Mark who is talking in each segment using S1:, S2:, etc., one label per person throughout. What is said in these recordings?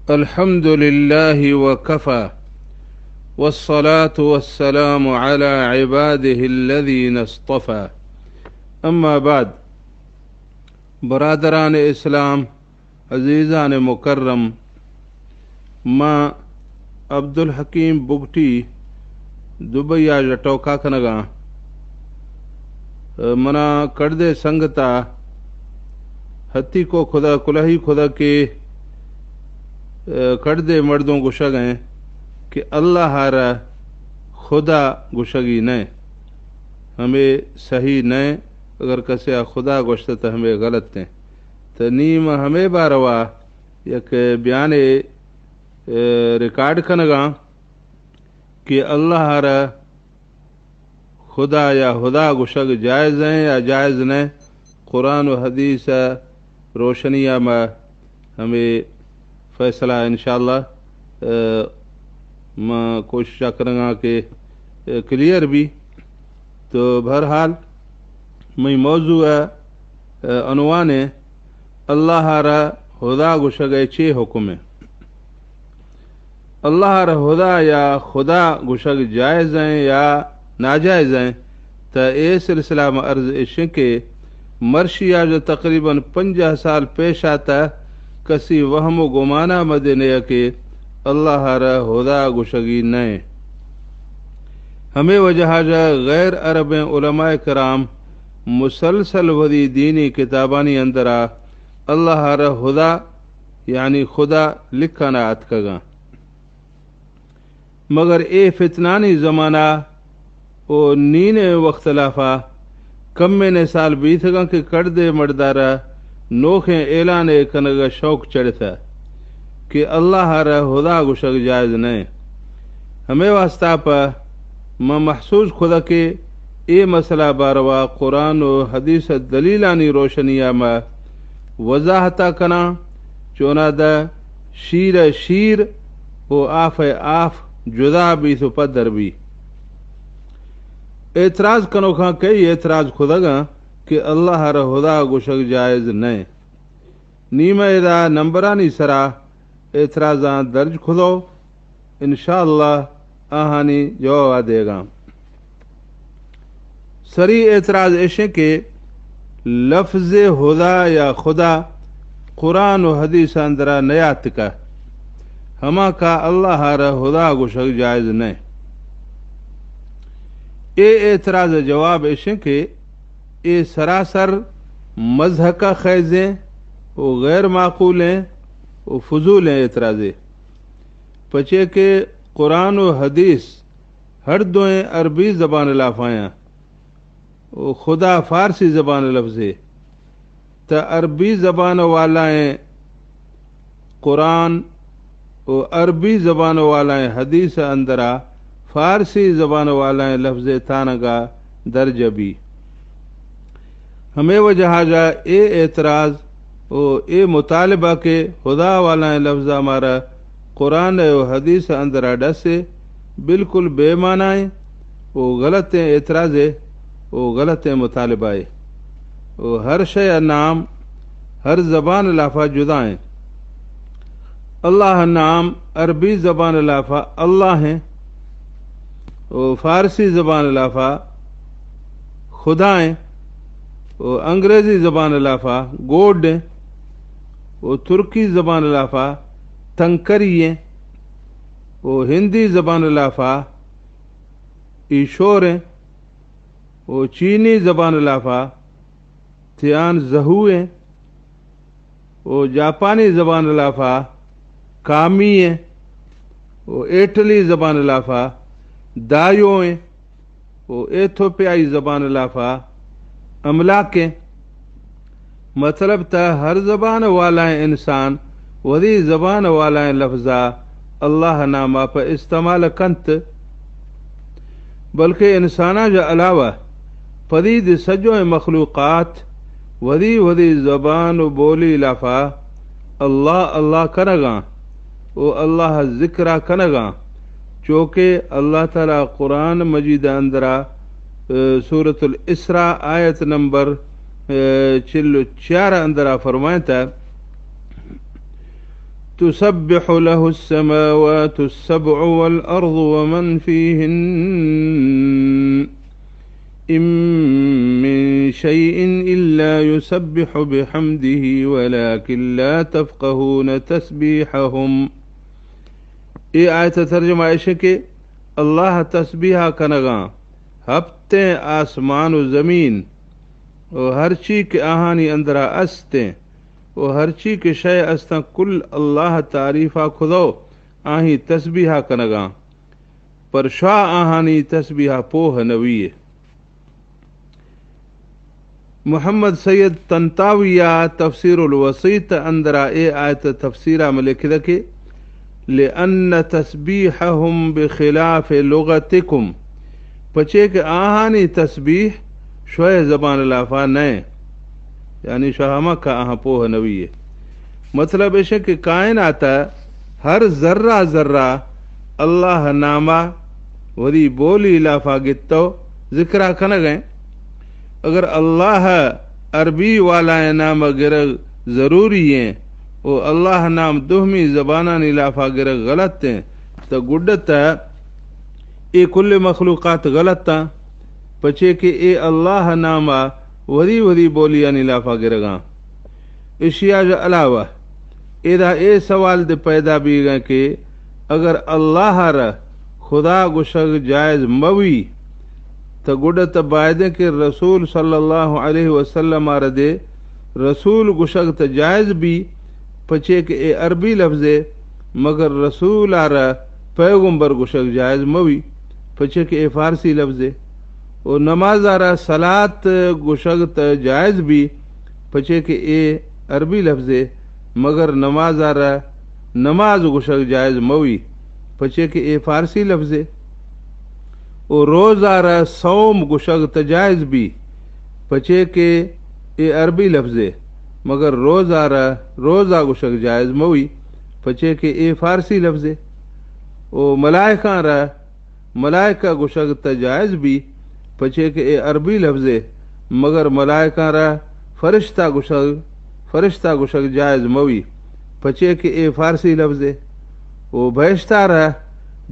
S1: अल्हम्दुलिल्लाह वकफ़ा वस्सलातु वस्सलामु अला इबादिहिल्लज़ीना इस्तफ़ा। अम्मा बाद। बरादरान इस्लाम, अज़ीज़ान मुकर्रम, मां अब्दुल हकीम बुगटी दुबैया जटौका कनगा मना कड़दे संगता हत्ती को खुदा कुलही खुदा के कड़दे मर्दों गुशग हैं कि अल्लाह हारा खुदा गुशगी न हमें सही न अगर कसे खुदा गुश्त तो हमें गलत हैं तो नीम हमें बारवा यक बयान रिकॉर्ड कनगा कि अल्लाह हारा खुदा या खुदा गुशग जायज़ हैं या जायज़ न। कुरान व हदीस रोशनिया में हमें फैसला इंशाअल्लाह मैं कोशिश करूँगा कि क्लियर भी। तो बहरहाल मई मौजू अनवान है अल्लाह हारा खुदा गुशग चे हुक्म है। अल्लाह हारा खुदा या खुदा गुशग जायज़ हैं या नाजायज़ हैं तो ए सिलसिला में अर्ज़ इश्क के मर्शिया जो तकरीबन 50 साल पेश आता कसी वहम गुमाना मदने के अल्लाह हारा खुदा गुशगी न हमें वजह गैर अरब उलमाए कराम मुसलसल वदी दीनी किताबानी अंदरा अल्लाह हारा खुदा यानी खुदा लिखा नात कगा मगर ए फितनानी ज़माना ओ नीने वख्तलाफा कम में साल बीतगा के कड़दे मर्दारा नोखे ऐलान कनगा शौक चढ़ता कि अल्लाह हारा खुदा गुशग जायज़ न हमें वास्ता पर मैं महसूस खुदा के ए मसला बारवा कुरान व हदीस दलीलानी रोशनिया में वजाहता कना चोना द शीर शीर वो आफ आफ जुदा भी तो पदर भी एतराज़ कनो खां कई एतराज़ खुदगा कि अल्लाह हारा खुदा गुशग जायज़ न नीमा एदा नंबरानी सरा एतराज़ा दर्ज खुदो इंशाअल्लाह आहानी जवाब देगा। सरी एतराज़ ऐशे के लफ्ज़ खुदा या खुदा कुरान व हदीस अंदरा नयात का हमा का अल्लाह हारा खुदा गुशग जायज़ न ए एतराज़ जवाब ऐशे के ए सरासर मजहब का खैज़ें वो गैर माकूल हैं वो फजूल हैं। एतराज़े पचे के कुरान व हदीस हर दोएं अरबी ज़बान लाफाया वो खुदा फ़ारसी ज़बान लफ्ज़े तो अरबी ज़बान वालाएँ कुरान वो अरबी ज़बान वालाएँ हदीस अंदरा फ़ारसी ज़बान वालाएँ लफ्ज़ तानगा दर्ज भी हमें वजह जा ए एतराज़ ओ ए मुतालबा के खुदा वाला लफ्ज़ हमारा कुरान व हदीस अंदरा डसे बिल्कुल बेमानाए वो गलत एतराज़े वो गलत मुतालबाए वो हर शय नाम हर ज़बान लाफा जुदाएँ। अल्लाह नाम अरबी ज़बान लाफा अल्लाह हैं वो फ़ारसी ज़बान लाफा खुदाएँ वो अंग्रेज़ी ज़बान लाफा गोड वो तुर्की ज़बान लाफा तंकरी वो हिंदी ज़बान लाफा ईशोर वो चीनी ज़बान लाफा थियान जहूए वो जापानी ज़बान लाफा कामी वो इटली ज़बान लाफा दायों वो एथोपियाई ज़बान लाफा अमलाके मतलब त हर ज़बान वाला इंसान वही ज़बान वाला लफ्ज़ा अल्लाह नामा पर इस्तेमाल कंत बल्कि इंसाना जो अलावा पदीद सजो मखलूक़ात वदी वदी ज़बान बोली लाफा अल्लाह अल्लाह कनगा वो अल्लाह ज़िक्रा कनगा चूँकि अल्लाह ताला कुरान मजीद अंदरा सूरतुल इसरा आयत नंबर 4 अंदरा फरमाता तुसब्बिहु लहु अस्समावातु अस्सब्उ वल अर्दु वमन फीहिन्न इम मिन शैइन इल्ला युसब्बिहु बिहम्दिही वलाकिन ला तफ़क़हून तस्बीहहुम। ये आयत तर्जुमा ऐशे के अल्लाह तस्बीहा कनगा हफ्ते आसमान व ज़मीन और हर चीज़ के आहानी अंदरा अस्ते और हर चीज़ के शय अस्ता कुल अल्लाह तारीफ़ा खुदो आही तस्बीहा कनगा पर शाह आहानी तस्बीहा पोह नवीए। मोहम्मद सैयद तंताविया तफसीरुल वसीत अंदरा ए आयत तफसीरा में लिख रखे लिअन्न तस्बीहहुम बिखिलाफ लुगतिकुम पचे के आहानी तस्बीह शोए ज़बान लाफा नए यानी शाहमा का आहा पोह नवी है। मतलब ऐसे कि कायनात हर जर्रा जर्रा अल्लाह नामा वरी बोली लाफा गितो जिक्रा खन गए। अगर अल्लाह अरबी वाला नाम गिर ज़रूरी हैं वो अल्लाह नाम दुहमी ज़बाना लाफा गिर गलत हैं तो गुड्डत ए कुल मखलूक़ात गलत पचे के ए अल्लाह नामा वरी वरी बोलिया लाफा गिरगा। इशिया जो अलावा एदा ए सवाल दे पैदा भी गए कि अगर अल्लाह र खुदा गुशग जायज़ मवी तो गुडत बायदे के रसूल सल्लल्लाहु अलैहि वसल्लम दे रसूल गुशग तो जायज़ भी पचे के ए अरबी लफ्ज़े मगर रसूल आरा पैगम्बर गुशग जायज़ मवी पचे के ए फारसी लफ्ज़े और नमाज आरा सलात गुशग त जायज़ भी पचे के ए अरबी लफ्ज़े मगर नमाज आरा नमाज गुशग जायज़ मवी पचे के ए फारसी लफ्ज़े और रोज़ आरा सौम गुशग त जायज़ भी पचे के ए अरबी लफ्ज़े मगर रोज़ आरा रोज़ा गुशग जायज़ मवी पचे के ए फारसी लफ्ज़े ओ मलाइका आरा मलाइका गुशग त जायज़ भी पचे के ए अरबी लफ्ज़े मगर मलाइका रा फरिश्ता गुशग जायज़ मवी पचे के ए फारसी लफ्ज़े ओ बहिश्ता रा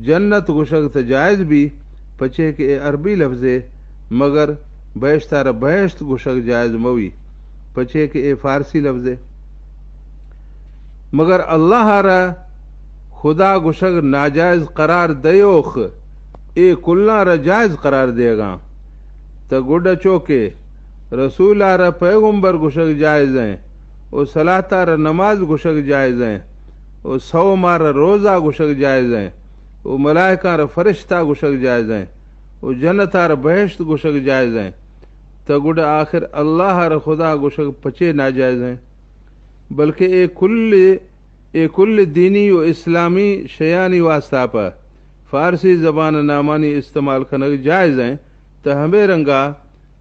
S1: जन्नत गुशग त जायज़ भी पचे के ए अरबी लफ्ज़े मगर बहिश्ता रा बहिश्त गुशग जायज़ मवी पचे के ए फारसी लफ्ज़े मगर अल्लाह रा खुदा गुशग नाजायज़ करार दयोख ए कुल्ला रा जायज़ करार देगा तो गुड चौके रसूल आरा पैगम्बर गुशग जायज़ हैं और सलात आरा नमाज गुशग जायज़ हैं और सौम आरा रोज़ा गुशग जायज़ हैं और मलाइका आरा फरिश्ता गुशग जायज़ हैं और जन्नत आरा बहिश्त गुशग जायज़ हैं तो गुड आखिर अल्लाह आरा खुदा गुशग पचे नाजायज़ हैं बल्कि ए कुल दीनी व इस्लामी शयानी वास्ता पर फारसी ज़बान नामानी इस्तेमाल करना जायज़ हैं तो हमें रंगा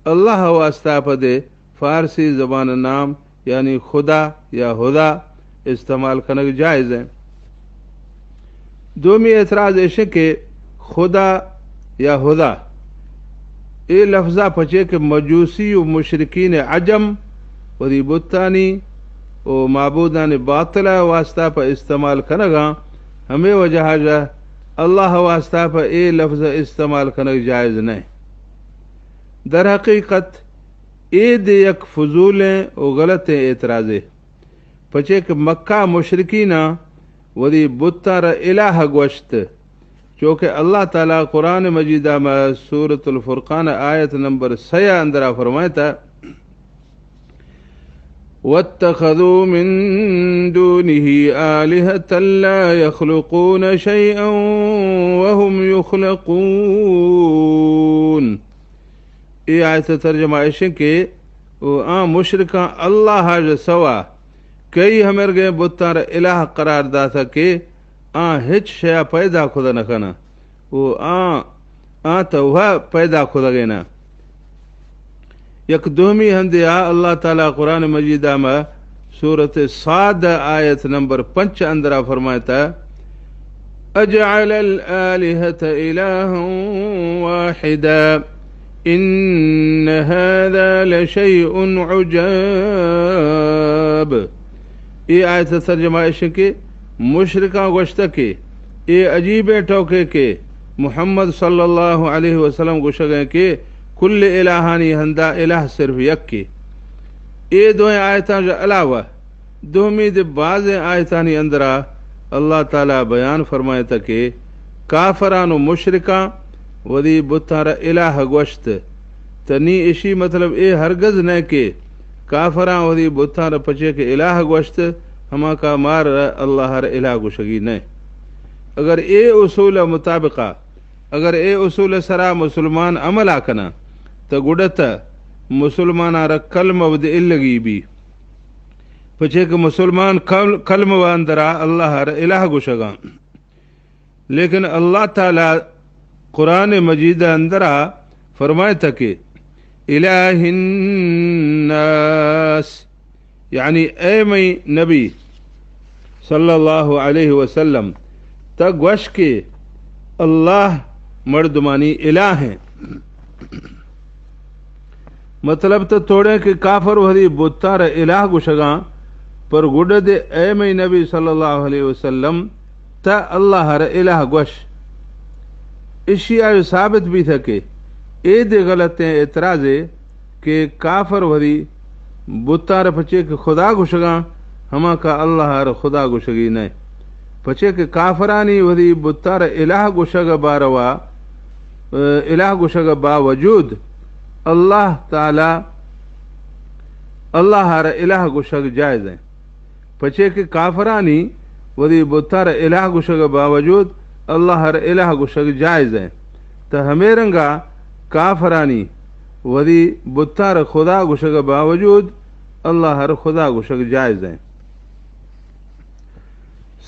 S1: अल्लाह वास्ता पदे फारसी ज़बान नाम यानी खुदा या हुदा इस्तेमाल करना जायज़ है। दोमी एतराज़ ऐसे के खुदा या हुदा ए लफ्ज़ा पचे के मजूसी व मुशरिकीन अजम वरी बुत्तानी व माबूदान बातिला वास्ता पर इस्तेमाल करना हमें वजह अल्लाह वास्ता पर ए लफ्ज़ इस्तेमाल करना जायज़ नहीं। दर हकीकत ए दे यक फजूलें और गलत एतराज़े पचे के मक्का मुशरिकीना वरी बुत्तार इलाह गोश्त चूँकि अल्लाह ताला कुरान मजीदा में सूरतुल फुरकान आयत नंबर 6 अंदरा फरमाता वत्तखज़ू मिन दूनिही आलिहतन ला यख्लुकून शैअन वहुम युख्लकून। ये आयत तर्जमा ऐसे के आ मुशरिका अल्लाह जो सवा कई हमर गए बुत्तार इलाह करार दा था के आ हिच शया पैदा खुदा न खाना वो आ तो वह पैदा खुदा गए ना यक दोमी हमदिया अल्लाह ताला कुरान मजीदा में सूरत साद आयत नंबर 5 अंदरा फरमाता अजअल आलिहत इलाहन वाहिदा इन हादा लशैउन उजाब। ये आयत तर्जुमा ऐसे के मुशरिका गोश्त के ए अजीब टोके के मोहम्मद सल्लल्लाहु अलैहि वसल्लम गोशगे के कुल इलाहानी हंदा इलाह सिर्फ यक के ए दो आयता जो अलावा दोमी दे बाज आयतानी अंदरा अल्लाह ताला बयान फरमाए तके काफरानो मुशरिका वदी बुतारा इलाह गोश्त तनी इशी मतलब ए हरगज न के काफरा वदी बुतारा पचे के इलाह गोश्त हमा का मार अल्लाह हर इलाह गुशगी न। अगर ए उसूल मुताबिका अगर ए उसूल सरा मुसलमान अमल आकना तो गुड़त मुसलमान कलम वद इल्लगी भी पचे के मुसलमान कलम व अंदरा अल्लाह हर इलाह गुशगा। लेकिन अल्लाह ताला कुरान मजीद अंदरा फरमाए तके इलाहिन्नास यानी ए मई नबी सल्लल्लाहु अलैहि वसल्लम तक वश के अल्लाह मर्दमानी इलाह हैं। मतलब तो थोड़े के काफर वही बुतार इलाह गुशगा पर गुड दे ए मई नबी सल्लल्लाहु अलैहि वसल्लम त अल्लाह हर इलाह गोश इशिया साबित भी था कि ए दे गलत एतराज़े के काफर वरी बुतार पचे के खुदा गुशगा हमा का अल्लाह हर खुदा गुशगी न पचे के काफरानी वरी बुतार इलाह गुशग बारवा इलाह गुशग बावजूद अल्लाह ताला अल्लाह हर इलाह गुशग जायज़ है। पचे के काफरानी वरी बुतार इलाह गुशग बावजूद अल्लाह हर इलाह गुशग जायज़ है। तो हमें रंगा काफरानी वरी बुतार खुदा गुशग बावजूद अल्लाह हर खुदा गुशग जायज़ है।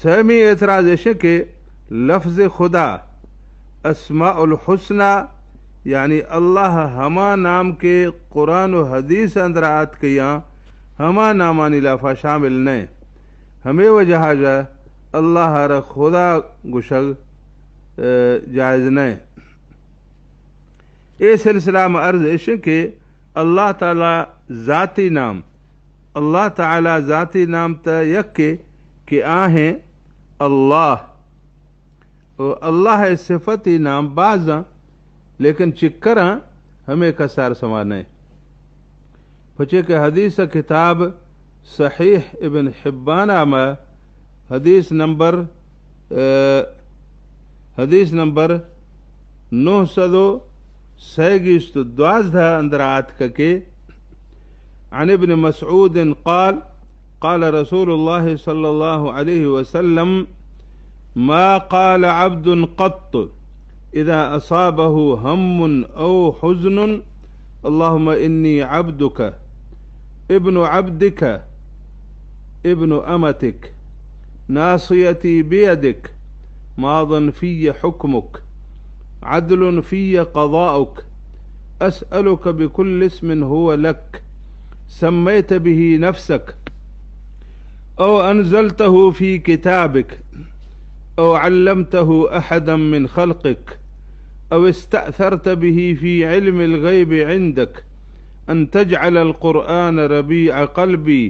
S1: सहमी एतराज़ ऐसे के लफ्ज़ खुदा अस्माउल हुस्ना यानी अल्लाह हमा नाम के कुरान व हदीस अंदर आत किया हमा नामानी लाफा शामिल न हमें वजह अल्लाह हर खुदा गुशग जायज़ न। ए सिलसिला में अर्ज इश के अल्लाह ताला ज़ाती नाम अल्लाह ताला ज़ाती नाम त यक के आहें अल्लाह और अल्लाह सिफती नाम बाज़ा लेकिन चिक्करा हमें कसार समान है। पचे के हदीस किताब सहीह इब्न हिब्बाना में हदीस नंबर 927 अंदर आत के अन इब्न मसऊद क़ाल क़ाल रसूलुल्लाह सल्लल्लाहु अलैहि वसल्लम मा क़ाल अब्दुन क़त्त इज़ा असाबहु हम्मुन औ हुज़्नुन अल्लाहुम्मा इन्नी अब्दुक इब्नु अब्दिक इब्नु अमतिक नासियती बियदिक माज़न फ़िय्य हुक्मुक अदलुन फ़िय्य क़ज़ाउक अस्अलुक बिकुल्लि इस्मिन हुव लक सम्मैत बिही नफ्सक औ अनज़लतहु फ़ी किताबिक औ अल्लमतहु अहदम मिन ख़ल्क़िक औ इस्तअथरत बिही फ़ी इल्मिल ग़ैबि इंदक अन तजअलल क़ुरआन रबीअ क़ल्बी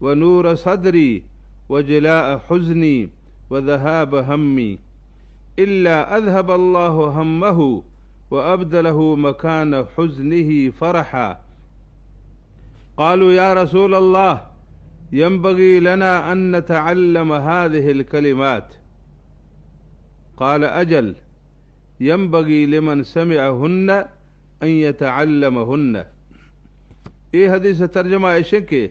S1: व नूर सदरी व जलाअ हुज़्नी व ज़हाब हम्मी इल्ला अज़हब अल्लाहु हम्महु व अब्दलहु मकान हुज़्निही फ़रहा। क़ालू या रसूल अल्लाह यंबगी लना अन नतअल्लम हाज़िहिल कलिमात क़ाल अजल यंबगी लिमन समिअहुन्न अन यतअल्लमहुन्न। ये हदीस तर्जमा ऐसे के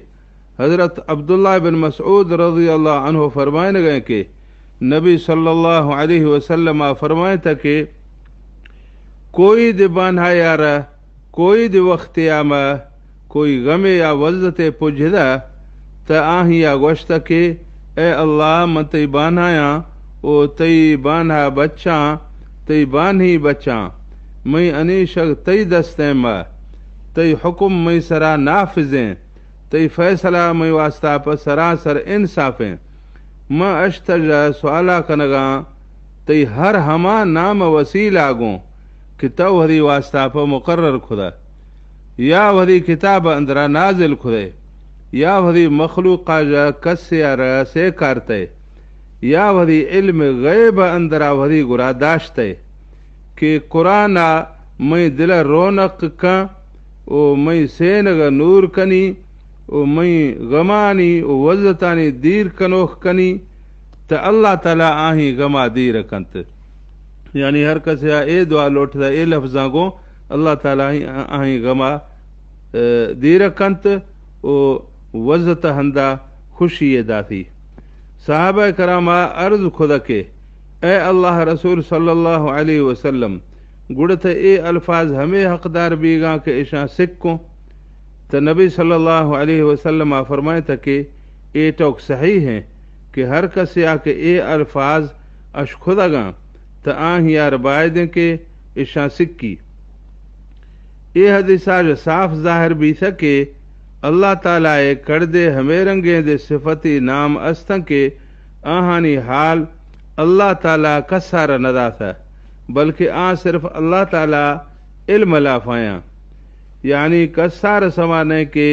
S1: हज़रत अब्दुल्लाह बिन मसऊद रज़ियल्लाहु अन्हु फरमाए गए कि नबी सल्लल्लाहु अलैहि वसल्लम फरमाए था कि कोई दिबाना यार कोई दि वक्त यामा कोई गमे या वज़्ज़ते पुजदा त आहिया गोश्त के ए अल्लाह मतई बान्हाया ओ तई बान्हा बच्चा तई बान्ही बच्चा मई अनीशक तई दस्ते मा तई हुक्म मई सरा नाफिजें तई फैसला मई वास्ता पर सरासर इंसाफें म अश्तजा सवाला कनगा तई हर हमा नाम वसीला गो कि तव हरी वास्ता पर मुकर्रर खुदा या वरी किताब अंदरा नाजिल खुदे या वरी मखलूका जा कस या से करते या वरी इल्म गैब अंदरा वरी गुरादाश्त है कि कुरान मई दिल रौनक का ओ मई सेनग नूर कनी ओ मई गमानी ओ वजतानी दीर कनोख कनी त अल्लाह ताला आही गमा दीर कंत यानी हर कसिया ए दुआ लोटदा ए लफ्जा गो अल्लाह ताला आही गमा दीर कंत ओ वजत हंदा खुशी दाती साहबा करामा अर्ज खुद के ए अल्लाह रसूल सल्लल्लाहु अलैहि वसल्लम गुड़त ए अल्फाज हमें हकदार बीगा के इशा सिक्को तो नबी सल्लल्लाहु अलैहि वसल्लम फरमाए था कि ए टोक सही है कि हर कसिया के ए अल्फाज अश खुदगा तो आह यार बायदे के इशा सिक्की ए हदीसा जो साफ जाहिर भी सके अल्लाह ताला ए करदे हमें रंगे दे सिफती नाम अस्तं के आहानी हाल अल्लाह ताला कसार नदा था बल्कि सिर्फ अल्लाह ताला इल्म लाफाया यानी कसार समाने के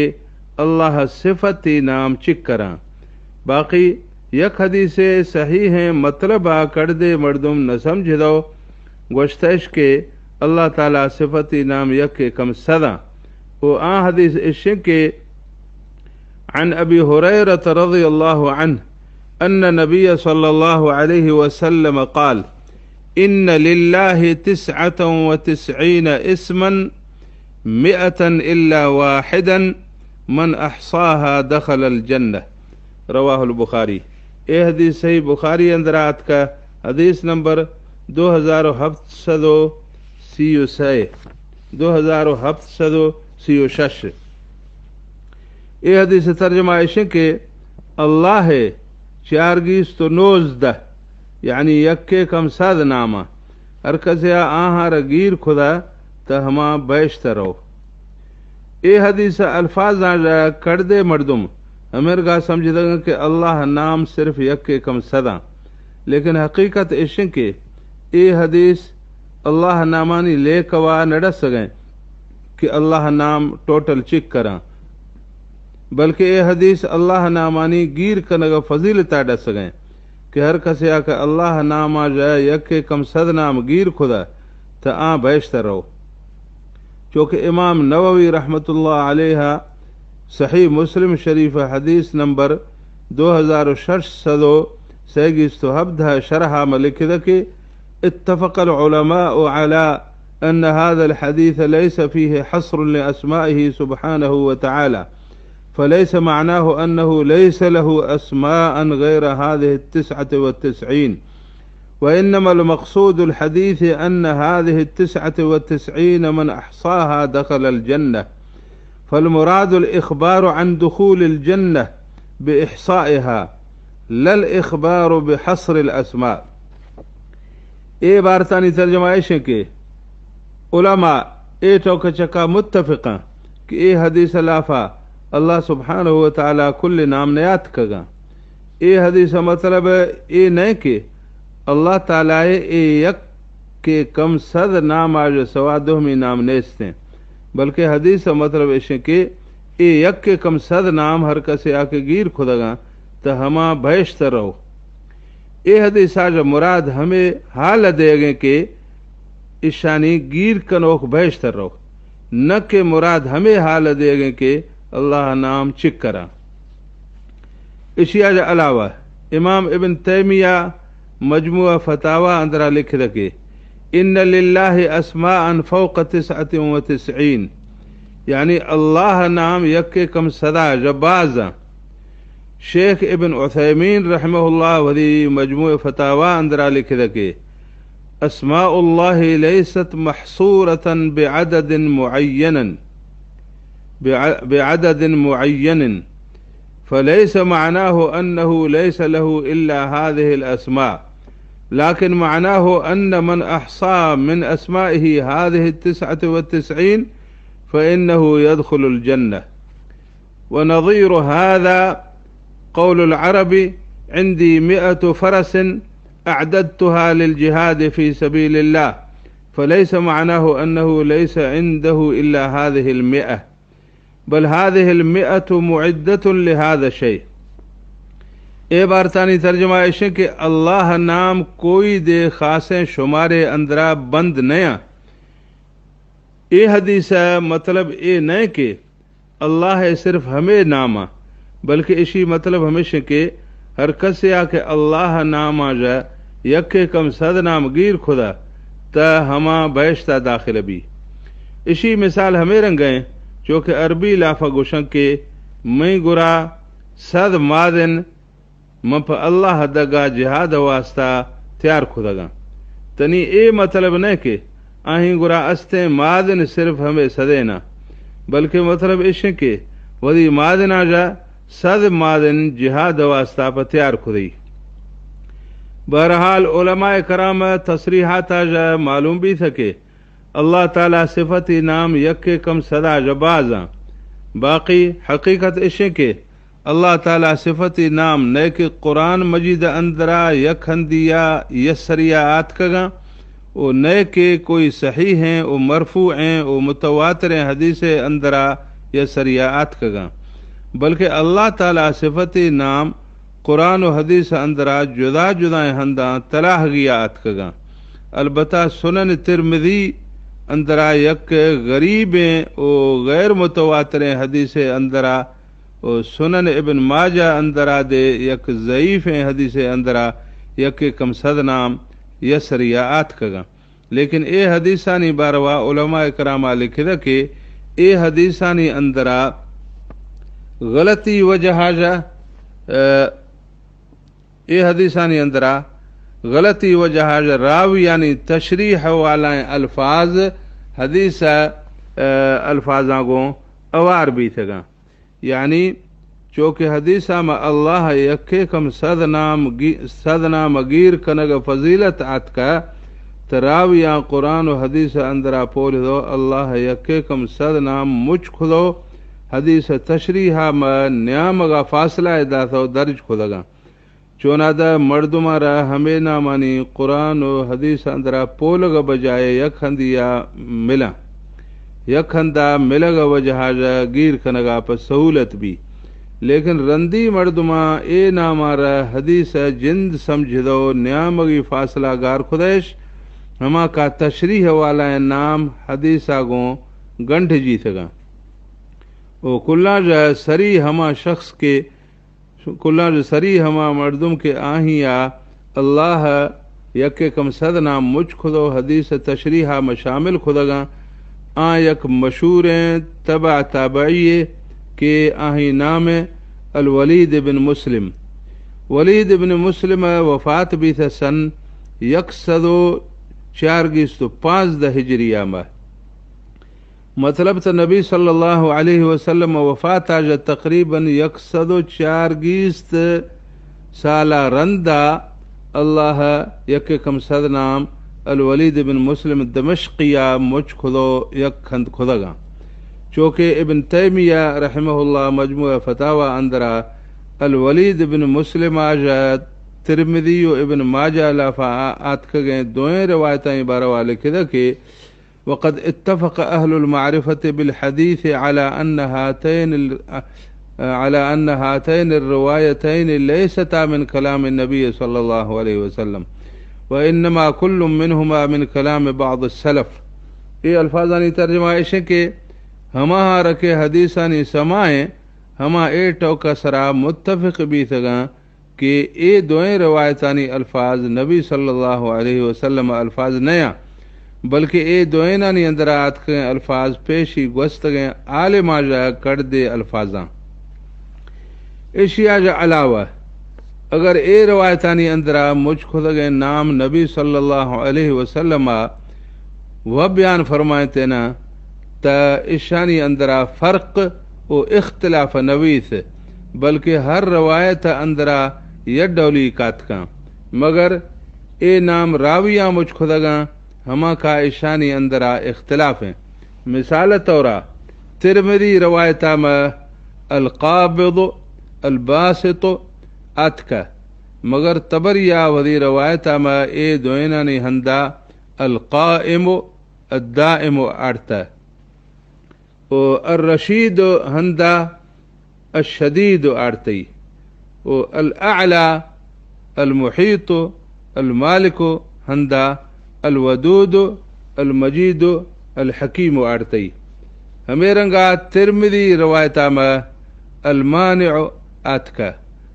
S1: अल्लाह सिफती नाम चिक करा बाकी यक हदीसे सही हैं मतलब करदे मर्दुम न समझ दो गोश्तश के अल्लाह ताला सिफती नाम यक के कम सदा वो हदीस इश्क के अन अबी हुरैरह रज़ियल्लाहु अन्हु अन्न नबी सल्लल्लाहु अलैहि वसल्लम क़ाल इन्न लिल्लाहि तिस्अतन व तिस्ईन इस्मन मिअतन इल्ला वाहिदन मन अहसाहा दखल अल जन्नह रवाहुल बुखारी। ए हदीस सही बुखारी अंदरात का हदीस नंबर 2736 ए हदीस तर्जमा इशे के अल्लाह चारगीस तो नोजदा यानी यक्के कम साद नामा हर कसिया आहार गिर खुदा त हमा बैश्त रहो ए हदीस अल्फाज करदे मर्दुम हमेरगा समझदा कि अल्लाह नाम सिर्फ यक्के कम सदा लेकिन हकीकत इश्क के ए हदीस अल्लाह नामानी ले कवा नड़ सकें कि अल्लाह नाम टोटल चिक करा बल्कि ए हदीस अल्लाह नामानी गिर कनग फजीलता डस सकें कि हर कसिया का अल्लाह नामा जाए यके कम सद नाम गिर खुदा त आ बैश्त रहो चूँकि इमाम नववी रहमतुल्लाह अलैहा सही मुस्लिम शरीफ हदीस नंबर 2637 शरहा में लिखित कि इत्तफ़क़ल उलमाउ अला अन्न हाज़ल हदीस लैस फ़ीहि हस्र लिअस्माइहि सुब्हानहु व तआला फलैस मअनाहु अन्नहु लैस लहु अस्माअन गैर हाज़िहि التسعة والتسعين وإنما المقصود الحديث أن هذه 99 من أحصاها دخل الجنة فالمراد الإخبار عن دخول الجنة بإحصائها لا الإخبار بحصر الأسماء ए बारतानी तर्जमा ऐशे के उलमा ए टोक चका मुत्तफिका कि ए हदीस लाफा अल्लाह सुब्हानहु व तआला कुल नाम नयात कगा ए हदीस मतलब ए नहीं कि अल्लाह ताला ए यक के कम सद नाम आज सवादोहमी नाम नेस्ते बल्कि हदीस मतलब ऐशे के ए यक के कम सद नाम हर कसे आके गिर खुदगा तो हमा भैश्त रहो ए हदीस आज मुराद हमें हाल देगे के ईशानी गिर कनोख भैश्त रहो न के मुराद हमें हाल देगे के अल्लाह नाम चिक करा। इसी आज अलावा इमाम इब्न तैमिया मजमुआ फतावा अंदरा लिख रखे इन्न लिल्लाहि अस्माअन फौक 99 यानी अल्लाह नाम यक्के कम सदा जबाज़ा शेख इब्न उथैमीन रहमहुल्लाह वली मजमू फतावा अंदरा लिख रखे अस्माउल्लाहि लैसत महसूरतन बिअददिन मुअय्यन फलैस मअनाहु अन्नहु लैस लहु इल्ला हाज़िहिल अस्मा लाकिन मअनाहु अन्न मन अहसा मिन अस्माइहि हाज़िहि 99 फइन्नहु यदखुलुल जन्नह व नज़ीरु हाज़ा قول العرب عندي 100 فرس أعددتها للجهاد في سبيل الله فليس معناه أنه ليس عنده إلا هذه 100 بل هذه 100 معدة لهذا الشيء ए बारतानी तर्जमा इशे के अल्लाह नाम कोई दे खासे शुमारे अंदरा बंद नया। ए हदीस मतलब ए न के अल्लाह सिर्फ हमें नामा, बल्कि इसी मतलब हमेशा के हर कस या के अल्लाह नामा जा यके कम सद नाम गिर खुदा त हमा बैशता दाखिल भी। इसी मिसाल हमें रंगें चूँकि अरबी लाफा गुशं के मई गुरा सद मादिन मप अल्लाह दगा जिहाद वास्ता तैयार खुदगा। तनी ए मतलब न के आही गुरा अस्ते मादिन सिर्फ हमें सदेना, बल्कि मतलब इश्क के वदी मादिना जा सद मादिन जिहाद वास्ता पर तैयार खुदी। बहरहाल उलमाए कराम तसरीहात जा मालूम भी सके अल्लाह ताला सिफती नाम यके कम सदा जबाजा। बाकी हकीकत इश्क के अल्लाह ताला सिफती नाम न कि कुरान मजीद अंदरा यखंदिया यसरिया आत कगा, ओ न के कोई सही हैं ओ मरफू हैं ओ मुतवातिर हदीस अंदरा यसरिया आत कगा, बल्कि अल्लाह ताला सिफती नाम कुरान व हदीस अंदरा जुदा जुदा हंदा तलाहगिया आत कगा। अलबत्ता सुनन तिरमिज़ी अंदरा यक गरीब ओ गैर मुतवातिर हदीस अंदरा ओ सुनन इब्न माजा अंदरा दे यक ज़ईफ़ हदीस अंदरा यक कम सद नाम यसरिया आत कगा। लेकिन ए हदीसानी बारवा उलमा करामा लिखिदा के ए हदीसानी अंदरा गलती वजहाजा ए हदीसानी अंदरा गलती वजहाजा रावी यानी तशरीह वाला अल्फाज हदीस अल्फाजा को अवार भी थगा। यानी चूँकि हदीसा में अल्लाह यके कम सदनाम गिर कनग फजीलत आत का तराविया कुरान व हदीस अंदरा पोल दो अल्लाह यके कम सदनाम मुझ खुदो हदीस तशरीहा में न्याम का फासला एदा थो दर्ज खुदगा। चोनादा मर्दुमारा हमें ना मानी कुरान व हदीस अंदरा पोलग बजाय यखंदिया मिला यखंदा मिलग वजहाजा गिर कनगा पर सहूलत भी। लेकिन रंदी मर्दुमा ए नामारा हदीस जिंद समझ दो न्यामगी फासला गार खुदैश हमा का तशरीह वाला नाम हदीसा गो गंठ जी सगा। ओ कुल्ला सरी हमा शख्स के कुल्ला सरी हमा मर्दुम के आहिया अल्लाह यके कम सद नाम मुझ खुदो हदीस तशरीहा में शामिल खुदगा। आ यक मशहूर तबा ताबईये के आही नाम अल वलीद बिन मुस्लिम। वलीद बिन मुस्लिम वफात भी था सन 145 हिजरिया में। मतलब तो नबी सल्लल्लाहु अलैहि वसल्लम वफात आज तकरीबन 140 साला रंदा अल्लाह यके कम सद नाम अल वलीद बिन मुस्लिम दमश्किया मुझ खुदो यक खंद खुदगा। चूँकि इब्न तैमिया रहमहुल्लाह मजमू फतावा अंदरा अल वलीद बिन मुस्लिम आज तिरमिज़ी व इब्न माजा लाफा आत गए दोएं रवायतें बारवा लिखिदा के वक़द इत्तफ़क़ अहलुल मारिफ़त बिल हदीस अला अन्न हातैन रिवायतैन लैसता मिन कलाम नबी सल्लल्लाहु अलैहि वसल्लम व इन्नमा कुल्लु मिनहुमा मिन कलाम बाद सलफ। ये अल्फाजानी तर्जमा इशे के हमा रखे हदीसानी समाए हमा ए टोका सरा मुत्तफ़िक़ भी सगा कि ए दोएं रवायतानी अल्फाज नबी सल्लल्लाहु अलैहि वसल्लम अल्फाज नया, बल्कि ए दोएनानी अंदरात के अल्फाज पेशी गोस्त गए आले माजा कर दे अल्फाजा। एशिया जा अलावा अगर ए रवायतानी अंदरा मुझ खुद गए नाम नबी सल्लल्लाहु अलैहि वसल्लम वह बयान फरमाए तेना त ईशानी अंदरा फ़र्क व इख्तिलाफ नवीस, बल्कि हर रवायत अंदरा यडौली कात का मगर ए नाम राविया मुझ खुदगा हमा का ईशानी अंदरा इख्तिलाफ है। मिसाल तौरा तिरमिज़ी रवायता में अल-क़ाबिद अल-बासित अतका, मगर तबरिया वदी रवायता में ए दोयनानी हंदा अल-क़ाइम अद-दाइम आड़ता और रशीद हंदा अशदीद आड़तई। अल आला अल मुहीत अल मालिक हंदा अल वदूद अल मजीद अल हकीम आड़तई। हमें रंगा तिरमिदी रवायता में अल मानिअ आतका,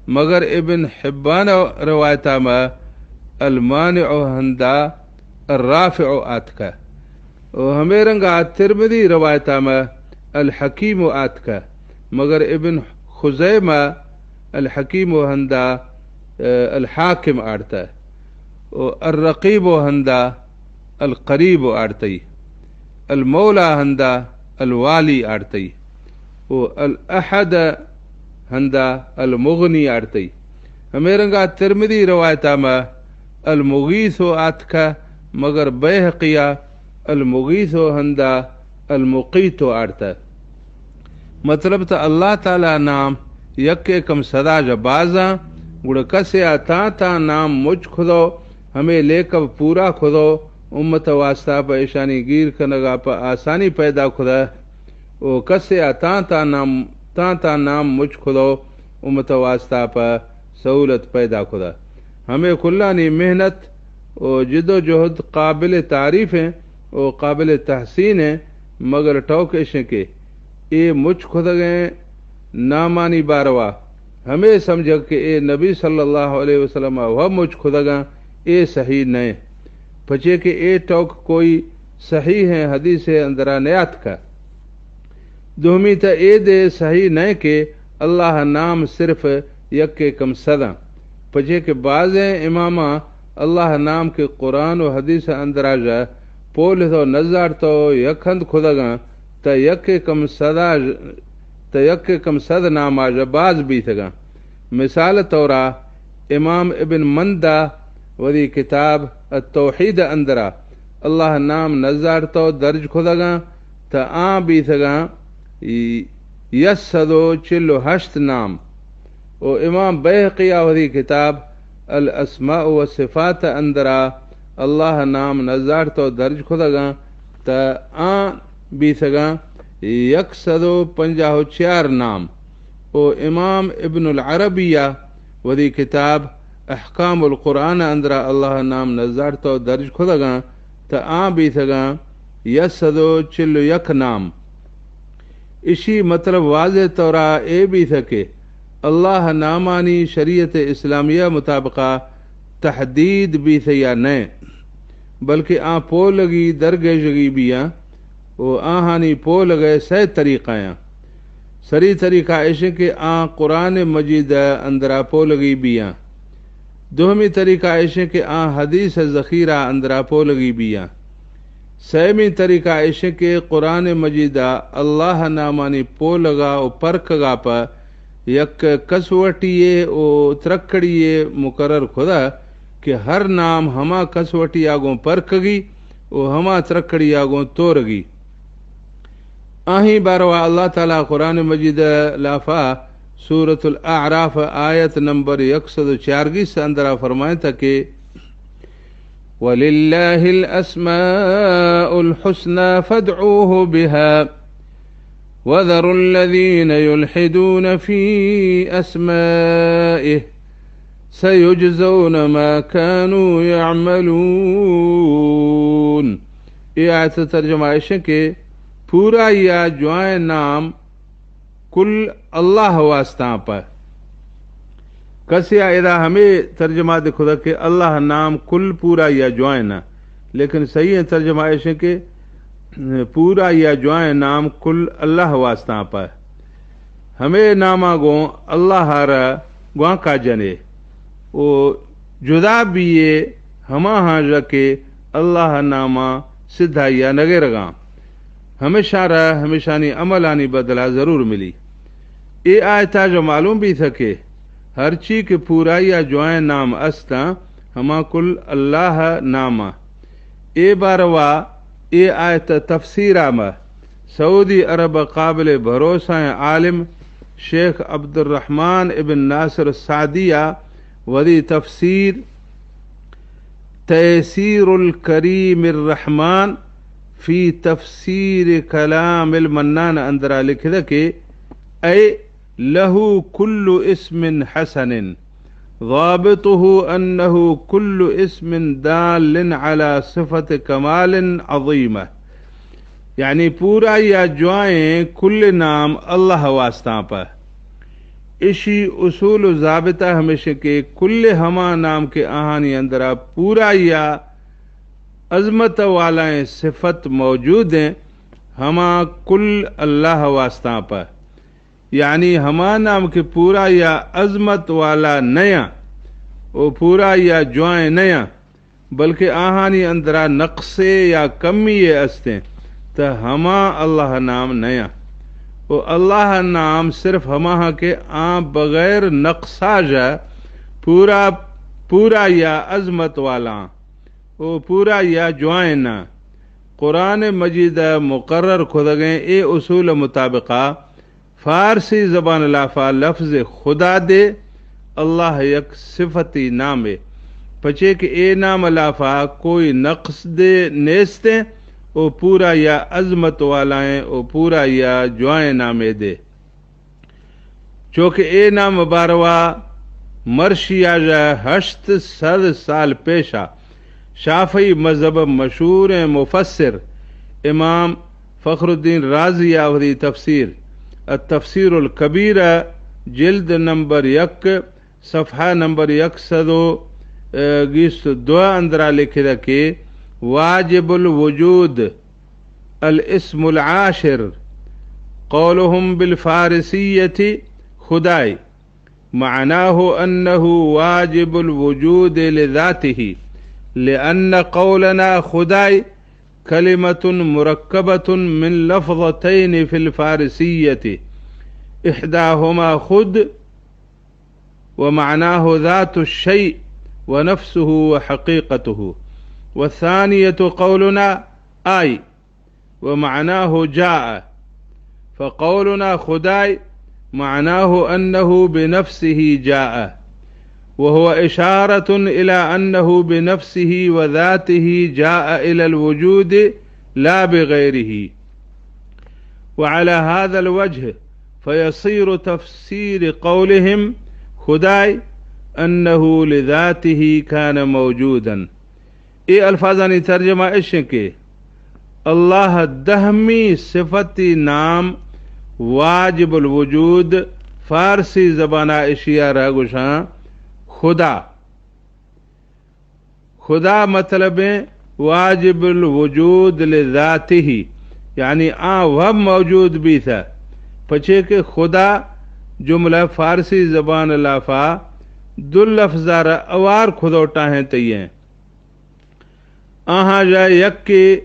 S1: मगर इब्न हिब्बान रवायता में अल मानिअ हंदा अल राफिअ आतका। हमें रंगा तिरमिदी रवायता में अल हकीम आतका, मगर इब्न खुज़ैमा अल हकीम हंदा अल हाकिम आड़ता। अल रकीब हंदा अल करीब आड़तई। अल मौला हंदा अल वाली आड़तई। अल अहद हंदा अल मुगनी आड़तई। हमें रंगा तिरमिदी रवायता में अल मुगीसो आतका, मगर बैहकिया अल मुगीसो हंदा अल मुकीतो आड़ता। मतलब तो अल्लाह ताला नाम यक्के कम सदा जबाजा गुड़ कसे ता ता नाम मुझ खुदो हमें लेकर पूरा खुदो उम्मत वास्ता पर ईशानी गिर कनगा पर आसानी पैदा खुदा। ओ कसे ता नाम मुझ खुदो उम्मत वास्ता पर सहूलत पैदा खुदा। हमें खुल्लानी मेहनत और जिदोजहद काबिल तारीफ है और काबिल तहसीन है, मगर टोकेश के ए मुझ खुद गए नामानी बारवा हमें समझ के ए नबी सल्लल्लाहु अलैहि वसल्लम वह मुझ खुद गा ए सही नहीं पचे के ए टोक कोई सही है हदीस अंदरा नयात का दोमी त ए दे सही नहीं के अल्लाह नाम सिर्फ यक्के कम सदा पचे के बाज़ इमामा अल्लाह नाम के कुरान और हदीस अंदरा जा पोल तो नजार तो यखंद खुदगा त यक्के कम सद नाम आ बाज भी थगा। मिसाल तौरा इमाम इब्न मंदा वरी किताब तौहीद अंदरा अल्लाह नाम नजार तो दर्ज खुदगा त आ भी थगा यसदो चिल्लो हश्त नाम। ओ इमाम बैहकिया वरी किताब अल अस्मा व सिफात अंदरा अल्लाह नाम नजार तो दर्ज खुदगा त आ भी सगा यकसदो 54 नाम। ओ इमाम इब्नुल अरबिया वरी किताब अहकामुल कुरान अंदरा अल्लाह नाम नजार तो दर्ज खुदगा त आ भी सगा यसदो चिल्लो यक नाम। इसी मतलब वाज़े तौरा ए भी सके अल्लाह नामानी शरीयत इस्लामिया मुताबिका तहदीद भी थे या न, बल्कि आ पो लगी दरगेजगी भी आ वो आहानी पो लगे सह तरीक़ाया सरी तरीक़ा ऐसे के आ कुरान मजीद अंदरा पो लगी भी आ। दोहमी तरीक़ा ऐसे के आ हदीस ज़ख़ीरा अंदरा पो लगी भी आ। सहमी तरीक़ा ऐसे के कुरान मजीदा अल्लाह नामानी पो लगा ओ परखगा पर यक कसवटिये ओ त्रकड़िए मुकर्रर खुदा कि हर नाम हमा कसवटी आगों परखगी ओ हमा त्रकड़ी आगों तोरगी। आही बारवा अल्लाह ताला कुरान मजीद लाफा सूरतुल आराफ आयत नंबर 140 अंदरा फरमाए था कि वलिल्लाहिल अस्माउल हुस्ना फदऊहु बिहा वज़रुल्लज़ीन युल्हिदून फी अस्माइहि सयुजज़ौन मा कानू यअमलून। ये आयत तर्जुमा ऐसे के पूरा या जुआए नाम कुल अल्लाह वास्ता पर कसिया इदा हमें तर्जुमा दे खुदा के अल्लाह नाम कुल पूरा या जुआए ना, लेकिन सही है तर्जुमा ऐसे के पूरा या जुआए नाम कुल अल्लाह वास्ता पर हमें नामा गो अल्लाह गुआ का जने ओ जुदा भी ये हमा हाँ रखे अल्लाह नामा सिद्धा या नगेरगा हमेशा रह हमेशानी अमलानी बदला जरूर मिली। ये आयता जो मालूम भी सके हर चीज के पूरा या जुआए नाम अस्ता हमा कुल अल्लाह नामा। ए बारवा ये आयत तफसीरा में सऊदी अरब काबिल भरोसा आलिम शेख अब्दुर्रहमान इब्न नासिर सादिया वरी तफसीर तैसीरुल करीमिर रहमान फी तफसीर कलामिल मन्नान अंदरा लिख दे के ऐ लहू कुल्लु इस्मिन हसनिन ज़ाबितुहु अन्नहु कुल्लु इस्मिन दालिन अला सिफत कमालिन अज़ीमा। यानी पूरा या जुआएं कुल नाम अल्लाह वास्ता पर इसी उसूल ज़ाबिता हमेशा के कुल हमा नाम के आहानी अंदर पूरा या अजमत वाला सिफत मौजूद हैं हमा कुल अल्लाह वास्ता पर। यानी हमा नाम के पूरा या अजमत वाला नया वो पूरा या जुआएं नया बल्कि आहानी अंदरा नक्से या कमी ये अस्ते तो हमा अल्लाह नाम नया वो अल्लाह नाम सिर्फ हमा के बगैर नक्सा जा पूरा पूरा या अजमत वाला वो पूरा या जुआएं ना कुरान मजीद मुकर्रर खुद गए ए उसूल मुताबिका फारसी ज़बान लाफा लफ्ज़ खुदा दे अल्लाह यक सिफती नामे पचे के ए नाम लाफा कोई नक्स दे नेस्ते वो पूरा या अजमत वालाएं वो पूरा या जुआएं नामे दे चूँकि ए नाम बारवा मर्शिया जा 800 साल पेशा शाफी मजहब मशहूर मुफस्सिर इमाम फ़खरुद्दीन राज़ी आवरी तफसीर तफसीरुल कबीर जिल्द नंबर 1 सफ़हा नंबर 122 अंदरा लिखे रखे वाजिबुल वजूद अल इस्मुल आशिर क़ौलुहुम बिल फ़ारसिय्यति खुदाई मअनाहु अन्नहु वाजिबुल वजूद लिज़ातिही लिअन्न क़ौलना खुदाई कलिमतुन मुरक्कबतुन मिन लफ़ज़तैन फ़िल फ़ारसिय्यति इहदाहुमा खुद व मअनाहु ज़ातु शै व नफ्सुहु व हक़ीक़तुहु वस्सानियतु क़ौलुना आई व मअनाहु जाअ फ़क़ौलुना खुदाई मअनाहु अन्नहु बिनफ्सिही जाअ वहुव इशारतुन इला अन्नहु बिनफ्सिही व ज़ातिही जाअ इलल वजूद ला बिग़ैरिही व अला हाज़ल वजह फ़यसीरु तफ़सीर क़ौलिहिम खुदाई अन्नहु लिज़ातिही कान मौजूदन। ये अल्फाज़ानी तर्जमा इश्क़ के अल्लाह दहमी सिफती नाम वाजिबुल वजूद फारसी ज़बाना एशिया रागुशा खुदा खुदा मतलब वाजिबुल वजूद लिज़ातिही यानी वह मौजूद भी था पचे के खुदा जुमला फारसी ज़बान लाफा दुल लफ्ज़ार अवार खुदोटा हैं तय आहा जा यक के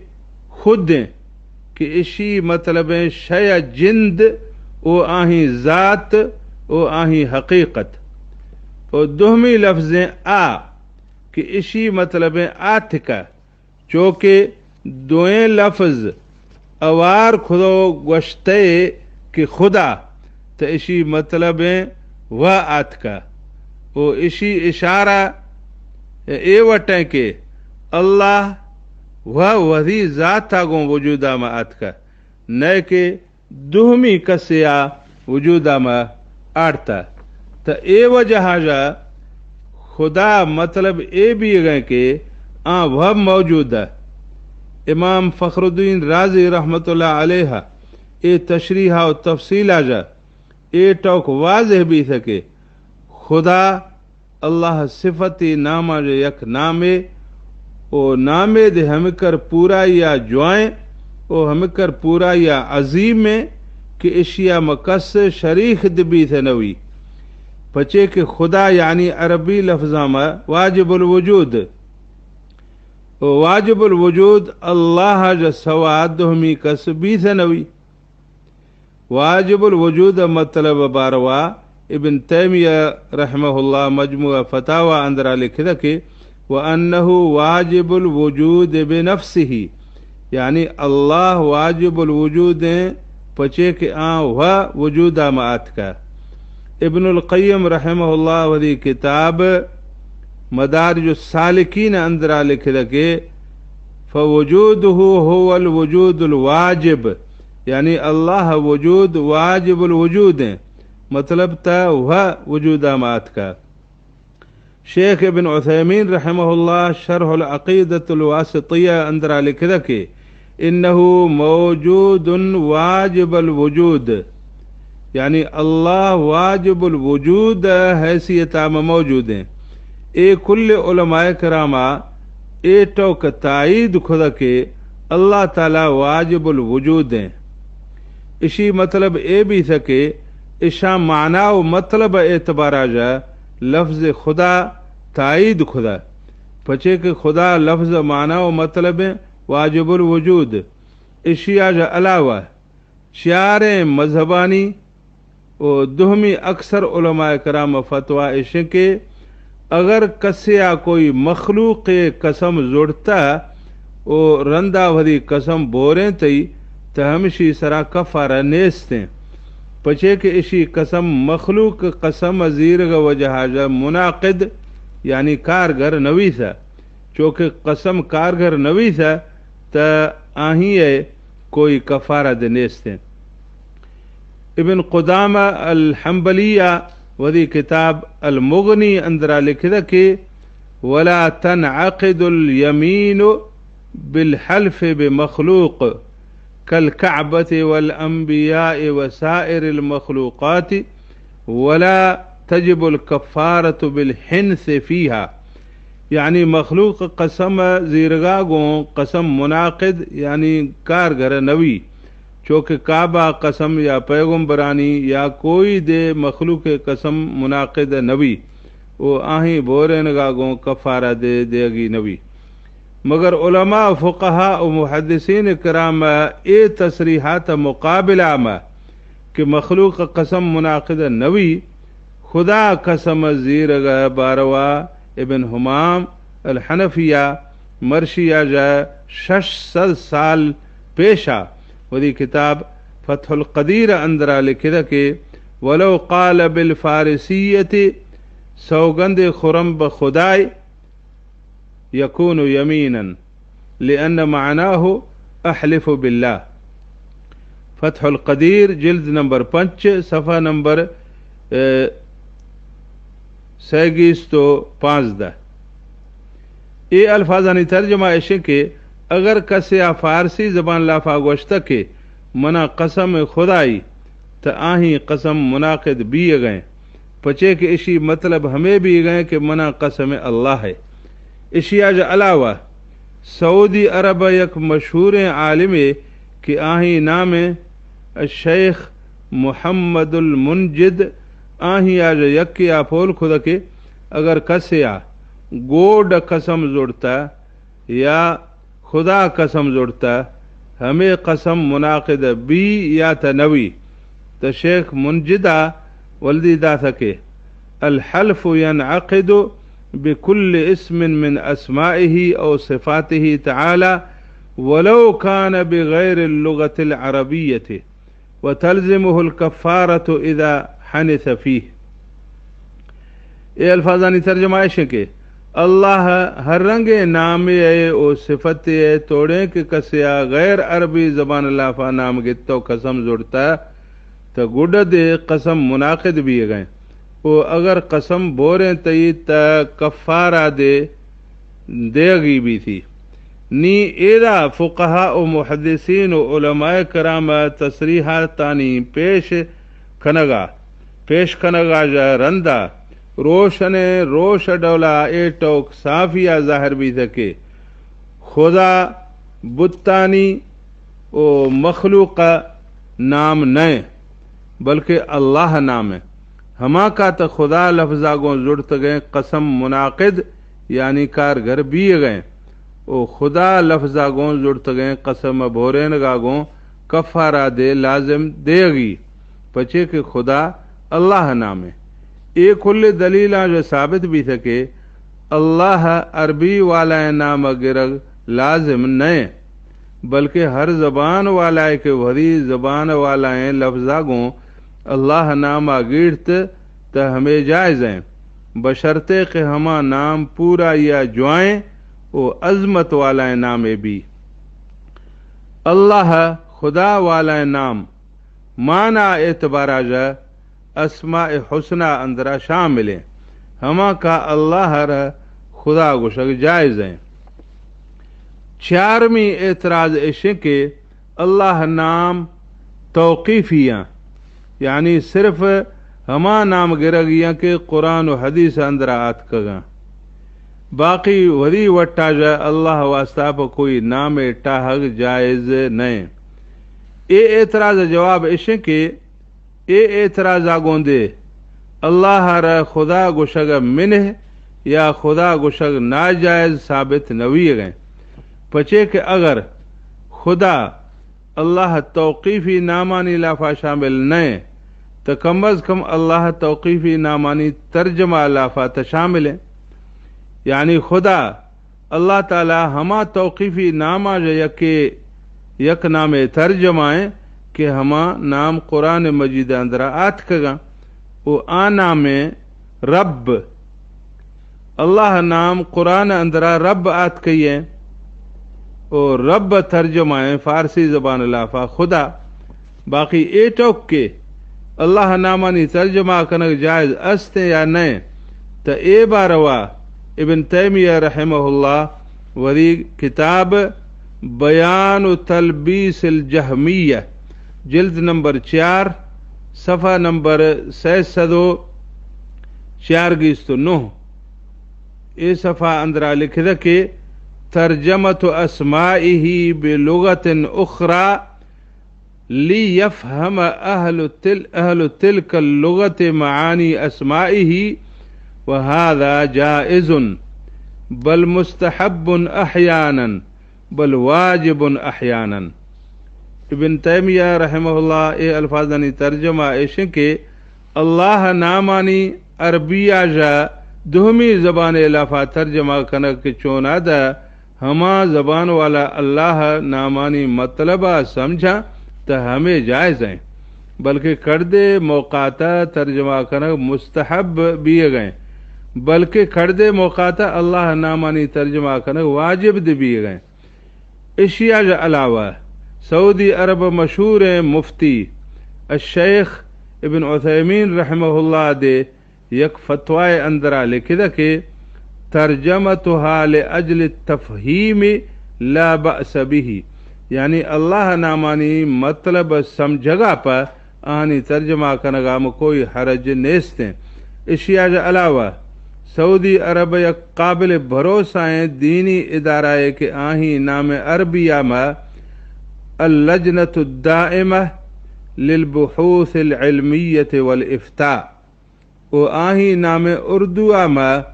S1: खुद कि इसी मतलब शय जिंद ओ आही ज़ात ओ आही हकीकत और दुहमी लफ्ज़ें कि इसी मतलब आथिका चूँकि दोएं लफ्ज़ अवार खुदो गश्ते कि खुदा तो इसी मतलब वह आथिका वो इसी इशारा ए वटें के अल्लाह वह वही ज़ात थागो वजूदा में आथिका न के दुहमी कसिया वजूदा में आड़ता तो ए वजह जा खुदा मतलब ए भी गए के वह मौजूद है। इमाम फ़खरुद्दीन राज़ी रहमतुल्लाह अलैह ए तशरीह और तफसीला जा ए टोक वाज़ह भी सके खुदा अल्लाह सिफती नामा जो यक नामे ओ नामे दे हमकर पूरा या जुआएं ओ हमकर पूरा या अजीम में कि एशिया मकस शरीक दबी थे नवी पचे के खुदा यानी अरबी लफ्ज़ा में वाजिबुल वजूद ओ वाजिबुल वजूद अल्लाह जो सवाद हमी कस भी थे नवी वाजिबुल वजूद मतलब बारवा इब्न तैमिया रहमहुल्लाह मजमुआ फतावा अंदरा लिख रखे व अन्नहु वाजिबुल वजूद बिनफ्सिही यानी अल्लाह वाजिबुल वजूद पचे के वह वजूदा मात का। इब्नुल क़य्यिम रहमहुल्लाह वदी किताब मदारिजुस सालिकीन अंदरा लिख रखे फ़वजूदुहु हुवल वजूदुल वाजिब यानी अल्लाह वजूद वाजिबुल वजूद मतलब त वह वजूदामात का। शेख इब्न उथैमीन रहमहुल्लाह शरहुल अक़ीदतुल वासितिया अंदरा लिखदा के इन्नहु मौजूदुन वाजिबुल वजूद, यानी अल्लाह वाजिबुल वजूद हैसियता में मौजूद हैं। ए कुल्ले उलमाए करामा ए टोक ताईद खुदा के अल्लाह ताला वाजिबुल वजूद हैं। इसी मतलब ए भी सके इशा माना व मतलब एतबारा जा लफ्ज खुदा ताईद खुदा पचे के खुदा लफ्ज माना व मतलब वाजिबुल वजूद। इशिया जा अलावा चारे मजहबानी और दुहमी अक्सर उलमाए कराम फतवा इश के अगर कसिया कोई मखलूक कसम जुड़ता और रंदा भरी कसम बोरें तई त हमेशी सरा कफारा नेस्ते पचे के इसी कसम मखलूक कसम अजीर ग वजहाजा मुनाकिद यानी कारगर नवी था, चूँकि कसम कारगर नवी था त आही कोई कफारा दे नेस्ते। इब्न कुदामा अल हम्बलिया वदी किताब अल मुगनी अंदरा लिखदा के वला तनअक़िदुल यमीनु बिल हल्फ बिमखलूक कल कअबति वल अंबियाए व साइरिल मखलूक़ाति वला तजिबुल कफ़ारतु बिल हिन्स फीहा, यानी मखलूक कसम जीरगागो कसम मुनाकिद यानी कारगर नवी, चूँकि काबा कसम या पैगम्बरानी या कोई दे मखलूक कसम मुनाकिद नवी वो आही बोरेन गागो कफारा दे देगी नवी। मगर उलमा फ़ुक़हा और मुहद्दिसीन कराम ए तसरीहात मुकाबिला में कि मखलूक कसम मुनाकिद नवी खुदा कसम जीरग बारवा इब्न हुमाम अल हनफिया मर्शिया जा 600 साल पेशा वदी किताब फतहुल क़दीर अंदरा लिखदा के वलो क़ाल बिल फारिसियति सौगंद खुरम ब खुदाई यकून यमीनन लिअन्न मानाहु अहलिफु बिल्लाह। फतहुल क़दीर जिल्द नंबर 5 सफ़ा नंबर 615। ये अल्फाजानी तर्जमा ऐसे के अगर कसिया फारसी जबान लाफा गोश्त के मना कसम खुदाई त आही कसम मुनाकिद भी गए पचे के इसी मतलब हमें भी गए कि मना कसम अल्लाह है। इशिया जा अलावा सऊदी अरब यक मशहूर आलिम कि आही नाम शेख मुहम्मदुल मुनजिद आही आज यकिया फोल खुद के अगर कसिया गोड कसम जुड़ता या खुदा कसम जुड़ता हमें कसम मुनाकिद बी या तनवी त शेख मुनजिदा वल्दी दा सके अल हल्फु यनअक़िदु बिकुल्ल इस्मिन मिन अस्माइही औ सिफ़ातिही तआला वलो कान बिगैर लुगतिल अरबिय्यति व तल्ज़िमुहुल कफ़ारतु इज़ा हनिस फ़ीह। ये अल्फाजानी तर्जमाइश के अल्लाह हर रंगे नाम ओ सिफत तोड़े के कसिया गैर अरबी जबान लाफा नाम गितो कसम जुड़ता तो गुड दे कसम मुनाकिद भी गए वो अगर कसम बोरे तई त कफ़ारा दे देगी भी थी नी एरा फ़ुक़हा और मुहद्दिसीन और उलमाए कराम तसरीहातानी पेश कनगा जा रंदा रोशने रोश डोला ए टोक साफिया जाहिर भी सके खुदा बुत्तानी ओ मखलूक नाम नए बल्कि अल्लाह नाम है। हमा का तो खुदा लफ्ज़ागों जुड़त गए कसम मुनाकिद यानी कारगर भी गए ओ खुदा लफ्ज़ागों जुड़त गए कसम भोरेन गागों कफ़ारा दे लाजिम देगी पचे के खुदा अल्लाह नाम है। एक कुल दलीला जो साबित भी सके अल्लाह अरबी वाला नाम गिरग लाजिम नए बल्कि हर जबान वाला के वरी जबान वाला लफ्ज़ागों अल्लाह नाम गिरत त हमें जायज़ हैं बशर्ते के हमा नाम पूरा या जुआएं ओ अजमत वाला नाम भी। अल्लाह खुदा वाला नाम माना एतबारा जा अस्मा हुस्ना अंदरा शामिल हैं। हमा का अल्लाह र खुदा गुशक जायज़ हैं। चारवीं एतराज़ इशे के अल्लाह नाम तौक़ीफ़ियाँ यानी सिर्फ हमा नाम गिरगियाँ के कुरान व हदीस अंदरा आत कगा। बाकी वरी वट्टा जा अल्लाह वास्ता पर कोई नाम टाहग जायज़ नहीं। ए एतराज़ जवाब इशे के ए एतराज़ आगोंदे अल्लाह र खुदा गुशग मिन्ह या खुदा गुशग नाजायज़ साबित नवी गए। पचे के अगर खुदा अल्लाह तौक़ीफ़ी नामानी लाफा शामिल नहीं तो कम अज़ कम अल्लाह तौक़ीफ़ी नामानी तर्जमा लाफा तो शामिल है। यानी खुदा अल्लाह ताला हमा तौक़ीफ़ी नामा जो यक नाम तर्जमाएँ कि हमा नाम कुरान मजीद अंदरा आत कगा। वो आ नाम रब अल्लाह नाम कुरान अंदरा रब आत कही है और रब तर्जमाएँ फ़ारसी ज़बान लाफा खुदा। बाकी ए टोक के अल्लाह नामानी तर्जमा कनक जायज़ अस्ते या नहीं तो ए बारवा इब्न तैमिया रहमहुल्लाह वरी किताब बयान तलबीसिल जहमिया जिल्द नंबर 4 सफ़ा नंबर 649 ए सफ़ा अंदरा लिखद के तर्जमत अस्माइही बिलुगतिन उखरा लियफ़हम अहलु तिल्कल लुगत मानी अस्माइही व हाज़ा जाइज़ुन बल मुस्तहब्बुन अहयानन बल वाजिबुन अहयानन। इब्न तैमिया रहमहुल्लाह ए अल्फाजानी तर्जमा ऐशे के अल्लाह नामानी अरबिया जा दुहमी ज़बान लाफा तर्जमा कनक के चोनादा हमा ज़बान वाला अल्लाह नामानी मतलबा समझा तो हमें जायज़ हैं। बल्कि कर्दे मौकाता तर्जमा कनक मुस्तहब भी गए बल्कि कर्दे मौकाता अल्लाह नामानी तर्जमा कनक वाजिब भी गए। एशिया के अलावा सऊदी अरब मशहूर मुफ्ती शेख इब्न उथैमीन रहमहुल्लाह दे यक फतवाए अंदरा लिखिद के तर्जमतुहा लिअज्ल तफ़हीम ला बअस बिही यानी अल्लाह नामानी मतलब समझगा पर आनी तर्जमा कनगा में कोई हरज नेस्ते। एशिया के अलावा सऊदी अरब या काबिल भरोसा दीनी इदारा के आही नाम अरबिया में अल्लजनतु दाइमा लिलबुहूस इल्मिय्यत वल इफ्ता वो आही नाम उर्दुआ में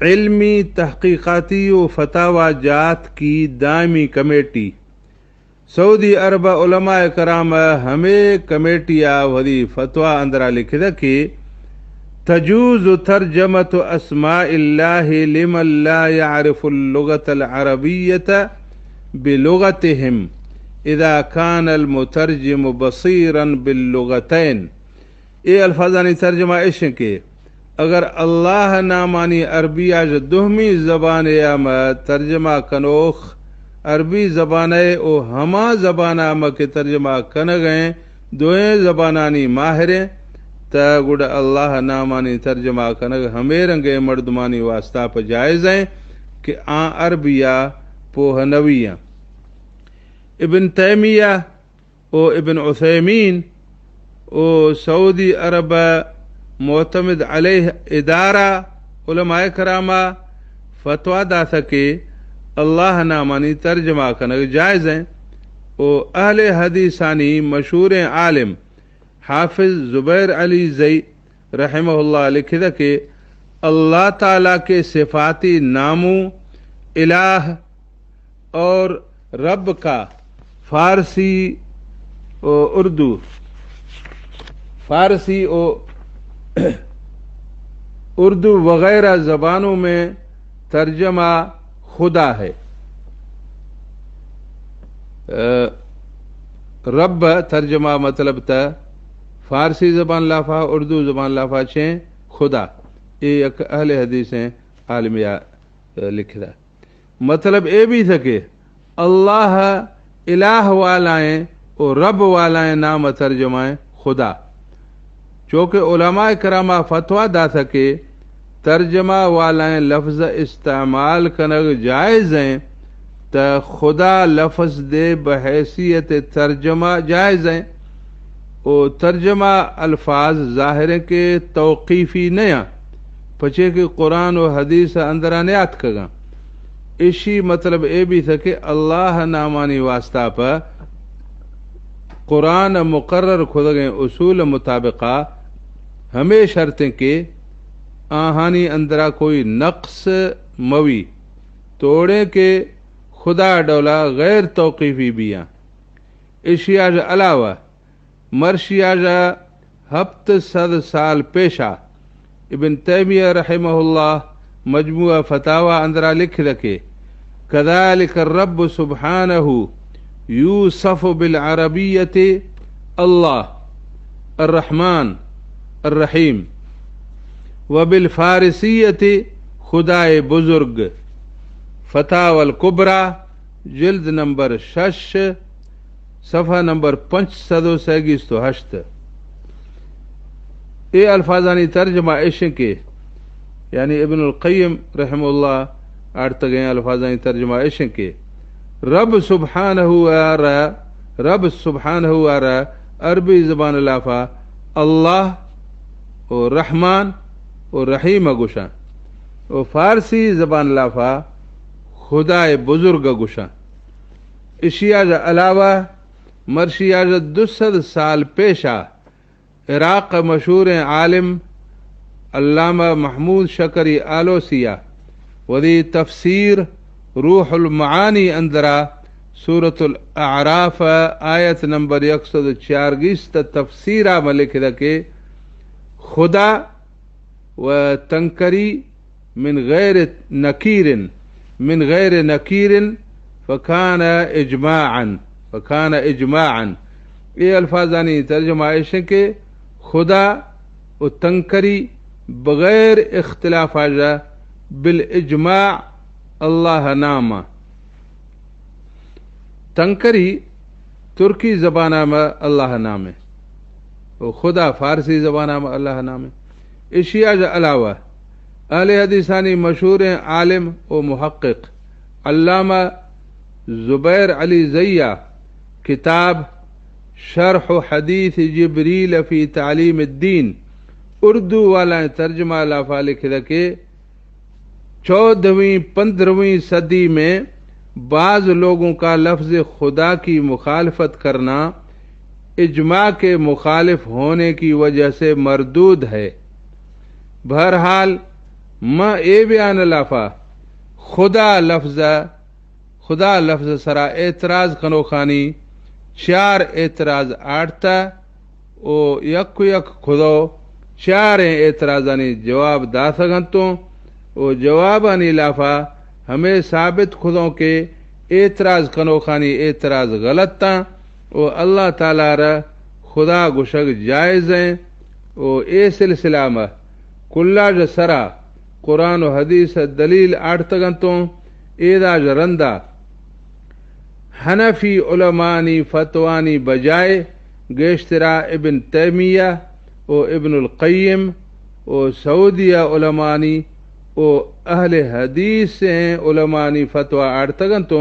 S1: इल्मी तहकीकाती व फतावा जात की दायमी कमेटी। सऊदी अरब उलमाए कराम हमें कमेटिया वरी फतवा अंदरा लिखिद कि तजूज़ तर्जमत अस्माइल्लाहि लिमन ला यारिफुल लुगतल अरबिय्यत बिलुगतिहिम इदा कानल मुतर्जिम बसीरन बिल्लुगतैन। ए अल्फाजानी तर्जमा ऐशे के अगर अल्लाह नामानी अरबिया जो दुहमी ज़बान या में तर्जमा कनोख अरबी ज़बान ओ हमा ज़बाना में के तर्जमा कन गए दोए ज़बानानी माहिर त गुड अल्लाह नामानी तर्जमा कनग हमें रंगे मर्दमानी वास्ता पर जायज़ हैं कि आ अरबिया पोह नविया। इब्न तैमिया ओ इब्न उथैमीन ओ सऊदी अरब मोतमिद अलैह इदारा उलमाए करामा फतवा दा सके अल्लाह नामानी तर्जमा कनग जायज़ हैं। ओ अहले हदीसानी मशहूर आलिम हाफिज ज़ुबैर अली ज़ई रहमहुल्लाह लिखिद के अल्लाह ताला के सिफाती नामों इलाह और रब का फारसी उर्दू वगैरह ज़बानों में तर्जमा खुदा है। रब तर्जमा मतलब था फारसी ज़बान लाफा उर्दू ज़बान लाफा छे खुदा ये एक अहले हदीस हैं आलमिया लिखदा मतलब ये भी सके अल्लाह इलाह वालाएँ और रब वालाएँ नाम तर्जमाएँ खुदा चूँकि उलमा करामा फतवा दा सके तर्जमा वालाएं लफ्ज़ इस्तेमाल करना जायज़ हैं त खुदा लफ्ज़ दे बहैसियत तर्जमा जायज़ हैं। ओ तर्जमा अल्फाज ज़ाहिर के तौक़ीफ़ी नया पचे कि कुरान और हदीस अंदरा नियात कगा। इसी मतलब ए भी था कि अल्लाह नामानी वास्ता पर कुरान मुकर्रर खुद गए उसूल मुताबिका हमें शर्तें के आहानी अंदरा कोई नक्स मवी तोड़े के खुदा डोला गैर तौक़ीफ़ी बिया। इशिया अलावा मर्शिया हफ्त सद साल पेशा इब्न तैमिया रहमहुल्लाह मजमुआ फतावा अंदरा लिख रखे कज़ालिक रब सुब्हानहु यूसफ बिल अरबियत अल्लाह अर्रहमान अर्रहीम व बिल फारसियत खुदाए बुजुर्ग फतावल कुबरा जिल्द नंबर 6 सफ़ा नंबर 528। ये अल्फाजानी तर्जमा इश्क के यानी इब्नुल क़य्यिम रहमहुल्लाह आर्त गए अल्फाजानी तर्जमा इश्क के रब सुब्हानहु आरा अरबी ज़बान लाफा अल्लाह और रहमान और रहीम गुशा और फारसी ज़बान लाफा खुदाए बुजुर्ग गुशा। इशिया अलावा मर्शिया 200 साल पेशा इराक़ मशहूर आलिम अल्लामा महमूद शकरी आलोसिया वदी तफसीर रूहुल मानी अंदरा सूरतुल अराफ आयत नंबर 140 तफसीरा में लिख रखे खुदा व तंकरी मिन गैर नकीरिन फ़कान इजमाअन। ये अल्फाजानी तर्जुमा इश्क के खुदा व तंकरी बगैर इख्तिलाफ आजा बिल इजमा अल्लाह नामा। तंकरी तुर्की ज़बाना में अल्लाह नाम है और खुदा फारसी ज़बाना में अल्लाह नाम है। इशिया अलावा अहले हदीसानी मशहूर आलिम व मुहक्किक अल्लामा ज़ुबैर अली ज़ैया किताब शरह हदीस जिब्रील फ़ी तालीम द्दीन उर्दू वाला तर्जमा लाफा लिख रखे 14वीं-15वीं सदी में बाज़ लोगों का लफ्ज़ खुदा की मुखालफत करना इजमा के मुखालिफ होने की वजह से मरदूद है। बहरहाल मां ए बयान लाफा खुदा लफ्ज़ सरा एतराज़ कनो खानी 4 एतराज़ आड़ता ओ यक खुदो 4 एतराज़ानी जवाब दा सघन तो ओ जवाबानी लाफा हमें साबित खुदों के एतराज़ कनो खानी एतराज़ गलत ता ओ अल्लाह ताला रा खुदा गुशग जायज़ हैं। ओ ए सिलसिला में कुल्ला सरा कुरान व हदीस दलील आड़तगन तो एदा रंदा हनफी उलमानी फतवानी बजाय गेश्तरा इब्न तैमिया ओ इब्नुल क़य्यिम ओ सऊदिया उलमानी ओ अहले हदीस से उलमानी फतवा आड़तगन तो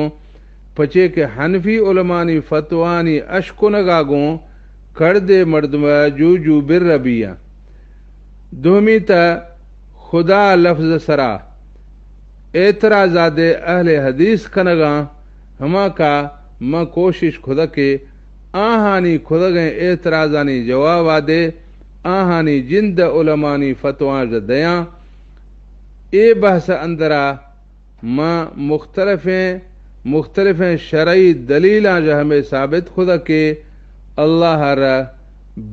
S1: पचे के हनफी उलमानी फतवानी अशकुनगागों करदे मर्दमा जूजू बिर रबिया दोमी ता खुदा लफ्ज़ सरा एतराज़ादे अहले हदीस कनगा हमा का म कोशिश खुदा के आहानी खुदा गए एतराज़ानी जवाब आदे आहानी जिंद उलमानी फतवा दया ए बहस अंदरा मां मुख्तलिफ शरई दलीला जो हमें साबित खुदा के अल्लाह रा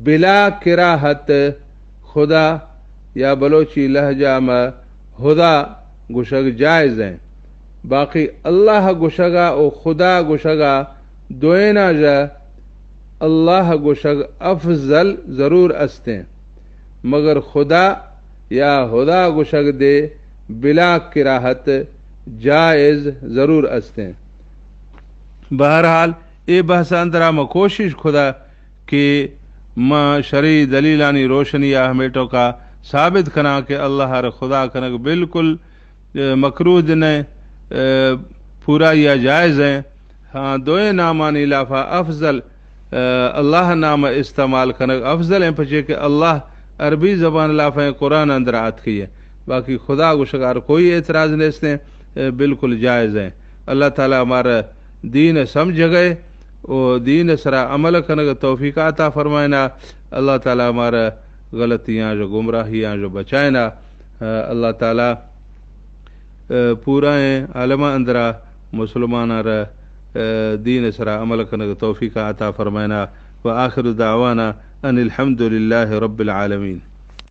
S1: बिला किराहत खुदा या बलोची लहजा में खुदा गुशग जायज़ हैं। बाकी अल्लाह गुशगा और खुदा गुशगा दोना जा अल्लाह गुशग अफजल ज़रूर अस्ते मगर खुदा या खुदा गुशग दे बिला किराहत जायज़ ज़रूर अस्ते। बहरहाल ए बहस अंदरा में कोशिश खुदा कि माँ शरी दलीलानी रोशनी आ हमेटो का साबित करा कि अल्लाह हर खुदा कनक बिल्कुल मकरूद ने पूरा या जायज़ है। हाँ दोए नामानी लाफा अफजल अल्लाह नाम इस्तेमाल कनक अफजल है पचे कि अल्लाह अरबी ज़बान लाफा कुरान अंदर आत की है। बाकी खुदा गुशगार कोई एतराज़ नहीं, बिल्कुल जायज़ है। अल्लाह ताला हमारा दीन समझ गए और दीन सरा अमल करने का तौफीक अता फरमायना। अल्लाह ताला हमारा गलतियाँ जो गुमराहियाँ जो बचाएना। अल्लाह ताला पूरा आलमा अंदरा मुसलमान दीन सरा अमल करने का तौफीक अता फरमायना। व आखिर दावाना अनिल हम्दुलिल्लाहि रब्बिल आलमीन।